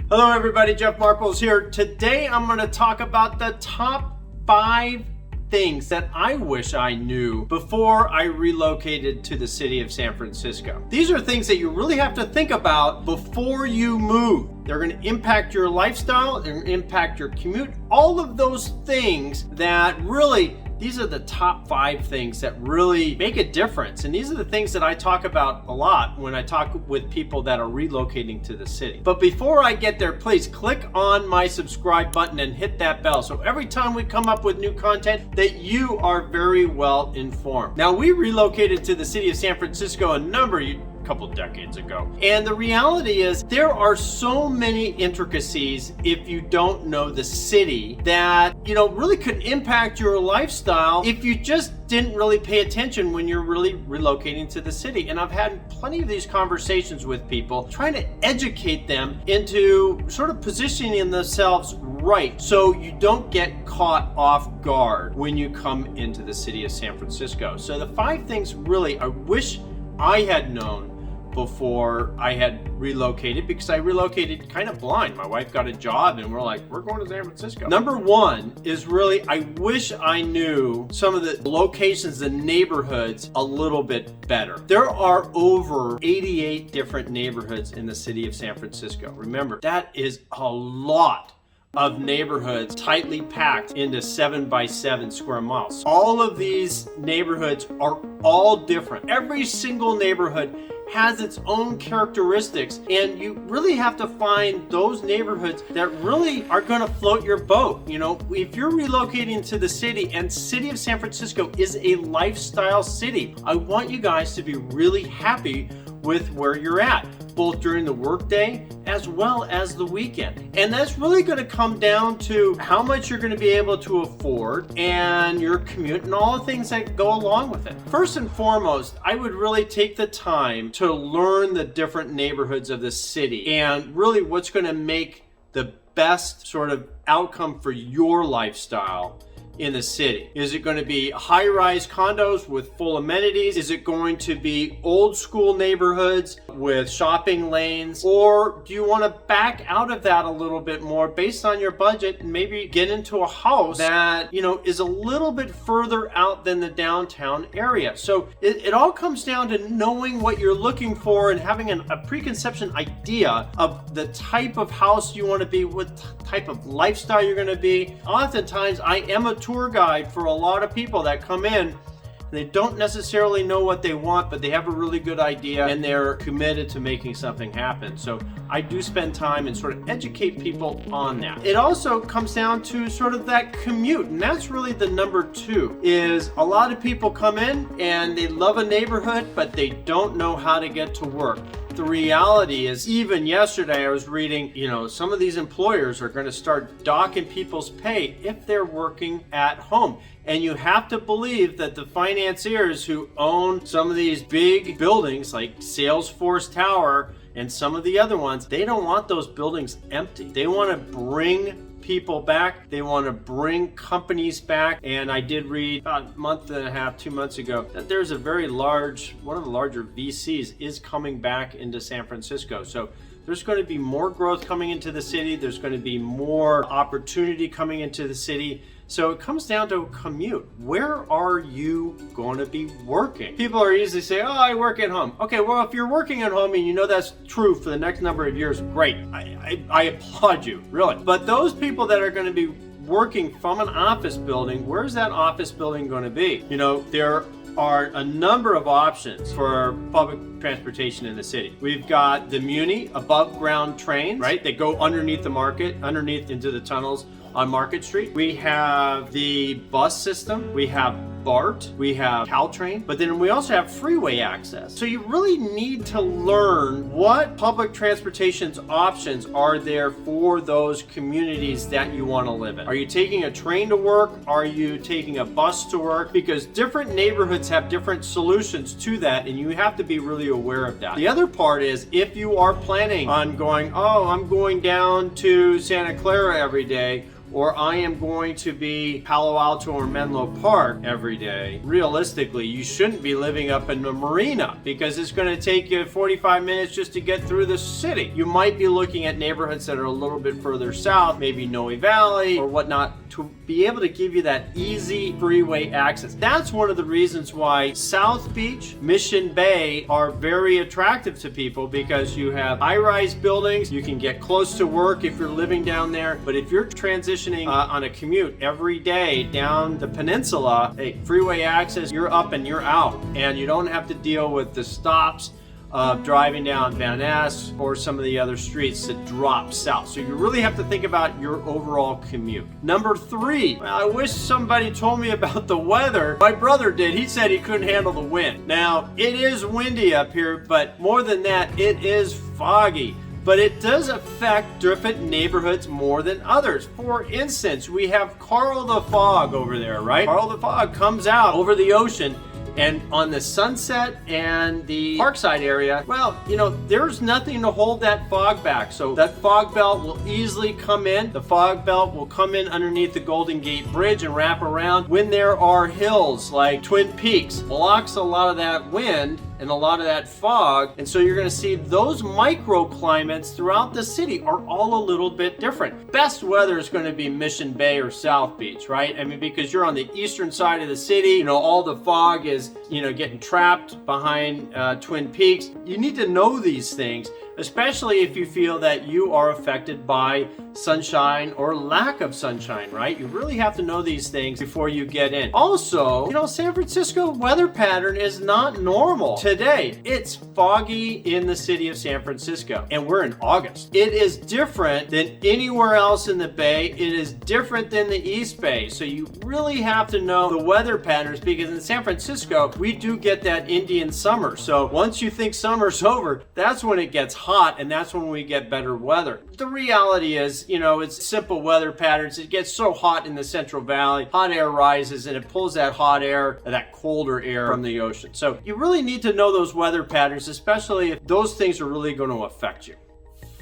Hello everybody, Jeff Marples here. Today I'm going to talk about the top 5 things that I wish I knew before I relocated to the city of San Francisco. These are things that you really have to think about before you move. They're going to impact your lifestyle, they're going to impact your commute, all of those things that really, these are the top 5 things that really make a difference. And these are the things that I talk about a lot when I talk with people that are relocating to the city. But before I get there, please click on my subscribe button and hit that bell. So every time we come up with new content, that you are very well informed. Now, we relocated to the city of San Francisco a couple decades ago. And the reality is there are so many intricacies if you don't know the city that, really could impact your lifestyle if you just didn't really pay attention when you're really relocating to the city. And I've had plenty of these conversations with people trying to educate them into sort of positioning themselves right so you don't get caught off guard when you come into the city of San Francisco. So the 5 things really I wish I had known before I had relocated, because I relocated kind of blind. My wife got a job and we're going to San Francisco. Number 1 is really, I wish I knew some of the locations, the neighborhoods a little bit better. There are over 88 different neighborhoods in the city of San Francisco. Remember, that is a lot of neighborhoods tightly packed into 7 by 7 square miles. All of these neighborhoods are all different. Every single neighborhood has its own characteristics, and you really have to find those neighborhoods that really are going to float your boat. If you're relocating to the city, and city of San Francisco is a lifestyle city, I want you guys to be really happy with where you're at, both during the workday as well as the weekend. And that's really going to come down to how much you're going to be able to afford and your commute and all the things that go along with it. First and foremost, I would really take the time to learn the different neighborhoods of the city and really what's going to make the best sort of outcome for your lifestyle in the city. Is it going to be high-rise condos with full amenities? Is it going to be old school neighborhoods with shopping lanes? Or do you want to back out of that a little bit more based on your budget and maybe get into a house that, is a little bit further out than the downtown area? So it all comes down to knowing what you're looking for and having a preconception idea of the type of house you want to be, what type of lifestyle you're going to be. Oftentimes, I am a tour guide for a lot of people that come in. They don't necessarily know what they want, but they have a really good idea and they're committed to making something happen. So I do spend time and sort of educate people on that. It also comes down to sort of that commute, and that's really the number 2, is a lot of people come in and they love a neighborhood, but they don't know how to get to work. The reality is, even yesterday I was reading, some of these employers are going to start docking people's pay if they're working at home. And you have to believe that the financiers who own some of these big buildings like Salesforce Tower and some of the other ones, they don't want those buildings empty. They want to bring people back. They want to bring companies back. And I did read about a month and a half, 2 months ago, that there's a very large, one of the larger VCs is coming back into San Francisco. So there's going to be more growth coming into the city. There's going to be more opportunity coming into the city. So it comes down to commute. Where are you going to be working? People are easily say, oh, I work at home. Okay, well, if you're working at home and you know that's true for the next number of years, great. I applaud you, really. But those people that are going to be working from an office building, where's that office building going to be? There are a number of options for public transportation in the city. We've got the Muni above ground trains, right? They go underneath the market, underneath into the tunnels on Market Street. We have the bus system. We have BART. We have Caltrain. But then we also have freeway access. So you really need to learn what public transportation's options are there for those communities that you want to live in. Are you taking a train to work? Are you taking a bus to work? Because different neighborhoods have different solutions to that, and you have to be really aware of that. The other part is, if you are planning on going, oh, I'm going down to Santa Clara every day, or I am going to be Palo Alto or Menlo Park every day, realistically, you shouldn't be living up in the marina because it's going to take you 45 minutes just to get through the city. You might be looking at neighborhoods that are a little bit further south, maybe Noe Valley or whatnot, to be able to give you that easy freeway access. That's one of the reasons why South Beach, Mission Bay are very attractive to people, because you have high-rise buildings, you can get close to work if you're living down there, but if you're transitioning on a commute every day down the peninsula, hey, freeway access, you're up and you're out, and you don't have to deal with the stops of driving down Van Ness or some of the other streets that drop south. So you really have to think about your overall commute. Number 3, well, I wish somebody told me about the weather. My brother did. He said he couldn't handle the wind. Now, it is windy up here, but more than that, it is foggy. But it does affect different neighborhoods more than others. For instance, we have Carl the Fog over there, right? Carl the Fog comes out over the ocean, and on the Sunset and the Parkside area, well, you know, there's nothing to hold that fog back. So that fog belt will easily come in. The fog belt will come in underneath the Golden Gate Bridge and wrap around. When there are hills like Twin Peaks, blocks a lot of that wind and a lot of that fog. And so you're going to see those microclimates throughout the city are all a little bit different. Best weather is going to be Mission Bay or South Beach, right? I mean, because you're on the eastern side of the city, you know, all the fog is, you know, getting trapped behind Twin Peaks. You need to know these things, especially if you feel that you are affected by sunshine or lack of sunshine, right? You really have to know these things before you get in. Also, you know, San Francisco weather pattern is not normal. Today, it's foggy in the city of San Francisco, and we're in August. It is different than anywhere else in the Bay. It is different than the East Bay. So you really have to know the weather patterns, because in San Francisco, we do get that Indian summer. So once you think summer's over, that's when it gets hot, and that's when we get better weather. The reality is, you know, it's simple weather patterns. It gets so hot in the Central Valley, hot air rises and it pulls that hot air, that colder air from the ocean. So you really need to know those weather patterns, especially if those things are really going to affect you.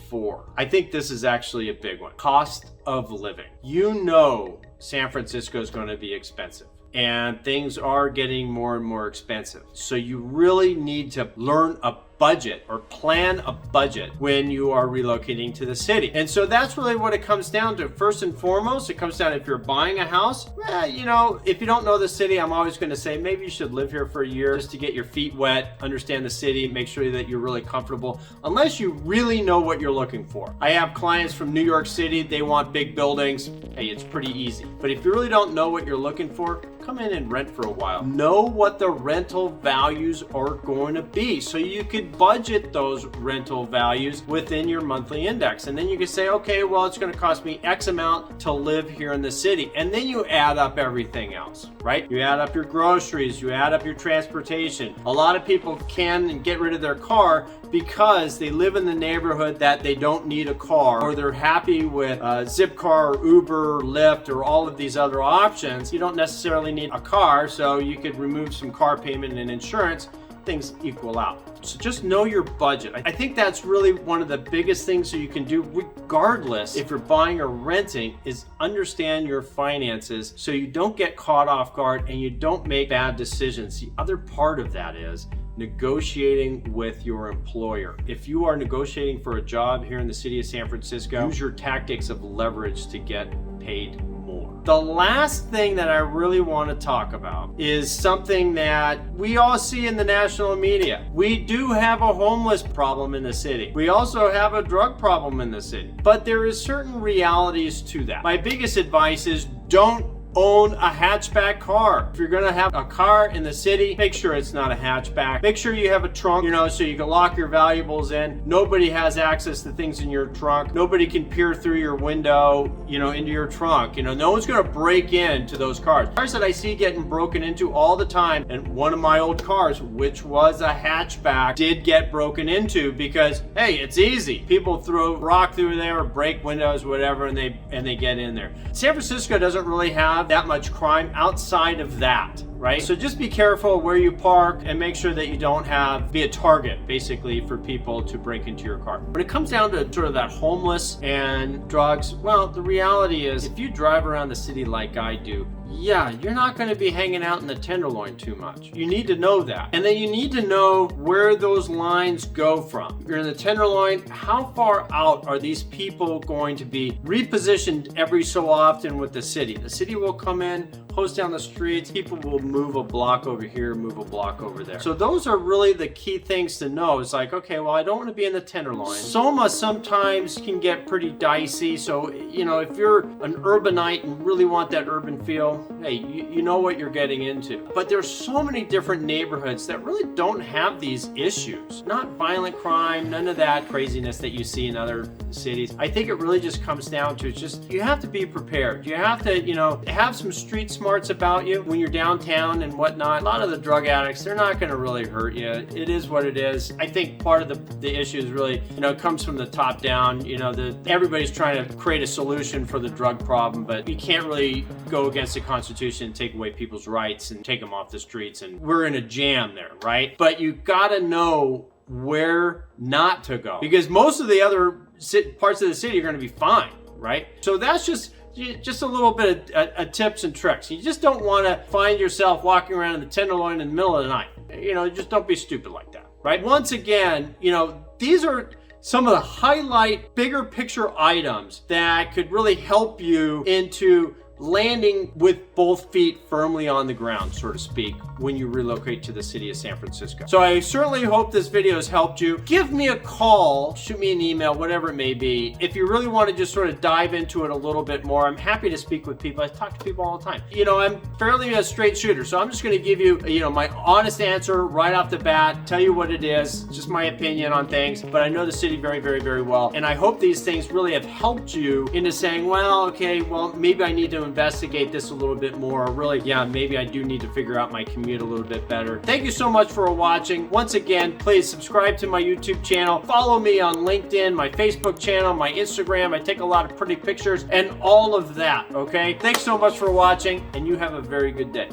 4, I think this is actually a big one. Cost of living. You know, San Francisco is going to be expensive, and things are getting more and more expensive. So you really need to learn a budget or plan a budget when you are relocating to the city. And so that's really what it comes down to. First and foremost, it comes down, if you're buying a house, you know, if you don't know the city, I'm always going to say maybe you should live here for a year just to get your feet wet, understand the city, make sure that you're really comfortable, unless you really know what you're looking for. I have clients from New York City, they want big buildings. Hey, it's pretty easy. But if you really don't know what you're looking for, come in and rent for a while. Know what the rental values are going to be, so you could budget those rental values within your monthly index. And then you can say, okay, well, it's going to cost me X amount to live here in the city. And then you add up everything else, right? You add up your groceries, you add up your transportation. A lot of people can get rid of their car because they live in the neighborhood that they don't need a car, or they're happy with Zipcar or Uber, Lyft, or all of these other options. You don't necessarily need a car, so you could remove some car payment and insurance. Things equal out. So just know your budget. I think that's really one of the biggest things that you can do, regardless if you're buying or renting, is understand your finances so you don't get caught off guard and you don't make bad decisions. The other part of that is negotiating with your employer. If you are negotiating for a job here in the city of San Francisco, use your tactics of leverage to get paid more. The last thing that I really want to talk about is something that we all see in the national media. We do have a homeless problem in the city. We also have a drug problem in the city. But there is certain realities to that. My biggest advice is don't own a hatchback car. If you're gonna have a car in the city, make sure it's not a hatchback. Make sure you have a trunk, you know, so you can lock your valuables in. Nobody has access to things in your trunk. Nobody can peer through your window, you know, into your trunk. You know, no one's gonna break into those cars. Cars that I see getting broken into all the time, and one of my old cars, which was a hatchback, did get broken into because, hey, it's easy. People throw rock through there, or break windows, whatever, and they get in there. San Francisco doesn't really have that much crime outside of that. right? So just be careful where you park and make sure that you don't be a target basically for people to break into your car. When it comes down to sort of that homeless and drugs, well, the reality is if you drive around the city like I do, yeah, you're not going to be hanging out in the Tenderloin too much. You need to know that. And then you need to know where those lines go from. You're in the Tenderloin, how far out are these people going to be repositioned every so often with the city? The city will come in, hose down the streets, people will move a block over here, move a block over there. So those are really the key things to know. It's like, okay, well, I don't want to be in the Tenderloin. Soma sometimes can get pretty dicey. So, you know, if you're an urbanite and really want that urban feel, hey, you know what you're getting into. But there's so many different neighborhoods that really don't have these issues. Not violent crime, none of that craziness that you see in other cities. I think it really just comes down to, it's just, you have to be prepared. You have to, you know, have some street smarts about you when you're downtown and whatnot. A lot of the drug addicts, they're not going to really hurt you. It is what it is. I think part of the issue is really, you know, it comes from the top down. You know, everybody's trying to create a solution for the drug problem, but you can't really go against the Constitution and take away people's rights and take them off the streets. And we're in a jam there, right? But you got to know where not to go, because most of the other parts of the city are going to be fine, right? So that's just a little bit of tips and tricks. You just don't want to find yourself walking around in the Tenderloin in the middle of the night. You know, just don't be stupid like that, right? Once again, you know, these are some of the highlight, bigger picture items that could really help you into landing with both feet firmly on the ground, so to speak, when you relocate to the city of San Francisco. So I certainly hope this video has helped you. Give me a call, shoot me an email, whatever it may be. If you really want to just sort of dive into it a little bit more, I'm happy to speak with people. I talk to people all the time. You know, I'm fairly a straight shooter, so I'm just going to give you, you know, my honest answer right off the bat, tell you what it is, just my opinion on things, but I know the city very, very, very well. And I hope these things really have helped you into saying, well, okay, well, maybe I need to investigate this a little bit more. Or really, yeah, maybe I do need to figure out my commute a little bit better. Thank you so much for watching. Once again, please subscribe to my YouTube channel. Follow me on LinkedIn, my Facebook channel, my Instagram. I take a lot of pretty pictures and all of that, okay? Thanks so much for watching, and you have a very good day.